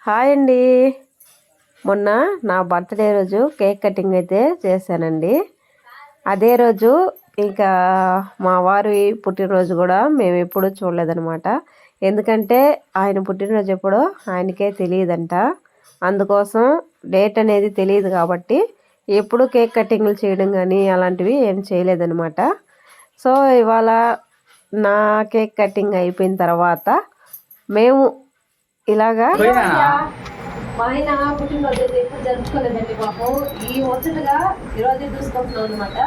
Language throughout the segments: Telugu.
హాయ్ అండి. మొన్న నా బర్త్డే రోజు కేక్ కటింగ్ అయితే చేశానండి. అదే రోజు ఇంకా మా వారి పుట్టినరోజు కూడా మేము ఎప్పుడూ చూడలేదనమాట. ఎందుకంటే ఆయన పుట్టినరోజు ఎప్పుడో ఆయనకే తెలియదంట. అందుకోసం డేట్ అనేది తెలియదు కాబట్టి ఎప్పుడు కేక్ కటింగ్లు చేయడం కానీ అలాంటివి ఏం చేయలేదనమాట. సో ఇవాళ నా కేక్ కటింగ్ అయిపోయిన తర్వాత మేము ఇలాగా మా ఆయన పుట్టినరోజు అయితే ఎప్పుడు జరుపుకోలేదండి పాపం. ఈ వచ్చటగా ఈరోజు చూసుకుంటున్నాం అనమాట.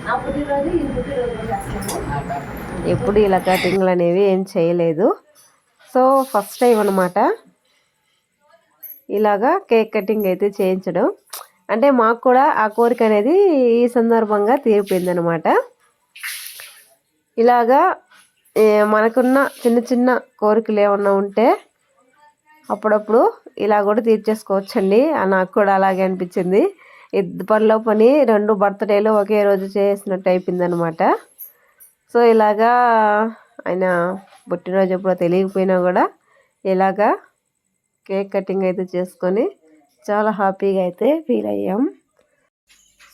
నా పుట్టినరోజు ఈ పుట్టినరోజు చేస్తాము. ఎప్పుడు ఇలా కటింగ్లు అనేవి ఏం చేయలేదు. సో ఫస్ట్ టైం అనమాట ఇలాగా కేక్ కటింగ్ అయితే చేయించడం. అంటే మాకు కూడా ఆ కోరిక అనేది ఈ సందర్భంగా తీరిపోయింది అనమాట. ఇలాగా మనకున్న చిన్న చిన్న కోరికలు ఏమన్నా ఉంటే అప్పుడప్పుడు ఇలా కూడా తీర్చేసుకోవచ్చండి. నాకు కూడా అలాగే అనిపించింది. పనిలో పని 2 బర్త్డేలు ఒకే రోజు చేసినట్టు అయిపోయింది అనమాట. సో ఇలాగా ఆయన పుట్టినరోజు ఎప్పుడో తెలియకపోయినా కూడా ఇలాగా కేక్ కటింగ్ అయితే చేసుకొని చాలా హ్యాపీగా అయితే ఫీల్ అయ్యాం.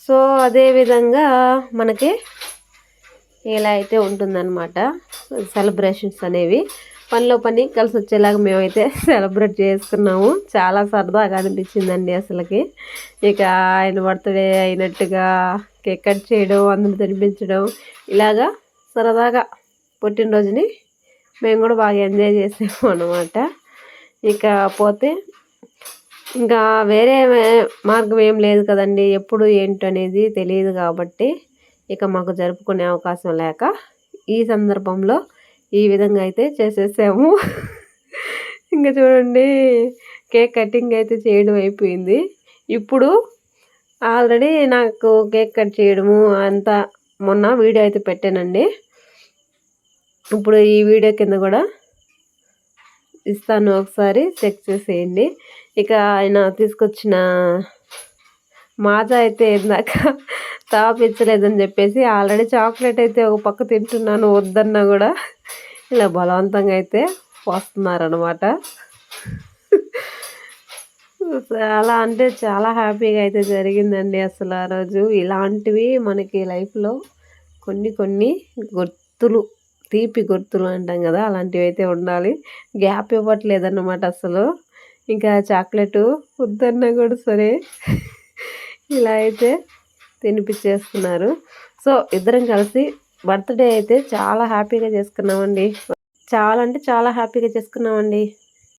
సో అదేవిధంగా మనకి ఇలా అయితే ఉంటుందన్నమాట సెలబ్రేషన్స్ అనేవి. పనిలో పని కలిసి వచ్చేలాగా మేమైతే సెలబ్రేట్ చేసుకున్నాము. చాలా సరదాగా అనిపించిందండి అసలుకి. ఇక ఆయన బర్త్డే అయినట్టుగా కేక్ కట్ చేయడం, అందరూ తినిపించడం, ఇలాగా సరదాగా పుట్టినరోజుని మేము కూడా బాగా ఎంజాయ్ చేసాము అన్నమాట. ఇక పోతే ఇంకా వేరే మార్గం ఏం లేదు కదండి. ఎప్పుడు ఏంటనేది తెలియదు కాబట్టి ఇక మాకు జరుపుకునే అవకాశం లేక ఈ సందర్భంలో ఈ విధంగా అయితే చేసేసాము. ఇంకా చూడండి కేక్ కటింగ్ అయితే చేయడం అయిపోయింది. ఇప్పుడు ఆల్రెడీ నాకు కేక్ కట్ చేయడము అంతా మొన్న వీడియో అయితే పెట్టానండి. ఇప్పుడు ఈ వీడియో కింద కూడా ఇస్తాను, ఒకసారి చెక్ చేసేయండి. ఇక ఆయన తీసుకొచ్చిన మాజా అయితే ఇందాక తాపించలేదని చెప్పేసి ఆల్రెడీ చాక్లెట్ అయితే ఒక పక్క తింటున్నాను, వద్దన్నా కూడా ఇలా బలవంతంగా అయితే పోస్తున్నారనమాట. చాలా అంటే చాలా హ్యాపీగా అయితే జరిగిందండి అసలు ఆ రోజు. ఇలాంటివి మనకి లైఫ్లో కొన్ని కొన్ని గుర్తులు, తీపి గుర్తులు అంటాం కదా, అలాంటివి అయితే ఉండాలి. గ్యాప్ ఇవ్వట్లేదన్నమాట అసలు. ఇంకా చాక్లెట్ వద్దన్నా కూడా సరే ఇలా అయితే తినిపించేస్తున్నారు. సో ఇద్దరం కలిసి బర్త్డే అయితే చాలా హ్యాపీగా చేసుకున్నామండి. చాలా అంటే చాలా హ్యాపీగా చేసుకున్నామండి.